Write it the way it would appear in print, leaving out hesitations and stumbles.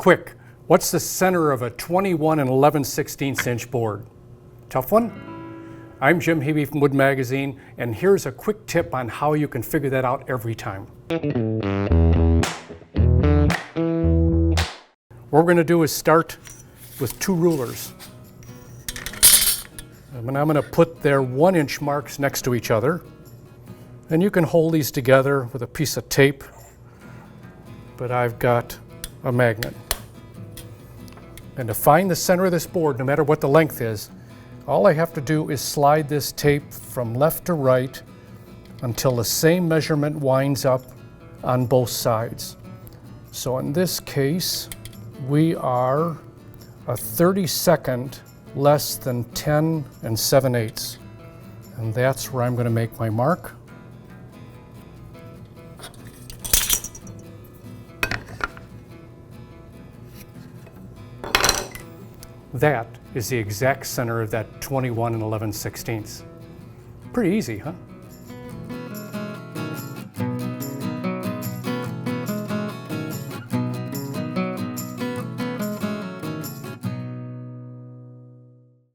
quick, what's the center of a 21 and 11/16 inch board? Tough one? I'm Jim Hebe from Wood Magazine, and here's a quick tip on how you can figure that out every time. What we're going to do is start with 2 rulers. And I'm going to put their 1-inch marks next to each other. And you can hold these together with a piece of tape, but I've got a magnet. And to find the center of this board, no matter what the length is, all I have to do is slide this tape from left to right until the same measurement winds up on both sides. So in this case, we are a 32nd less than 10 7/8. And that's where I'm going to make my mark. That is the exact center of that 21 and 11/16. Pretty easy, huh?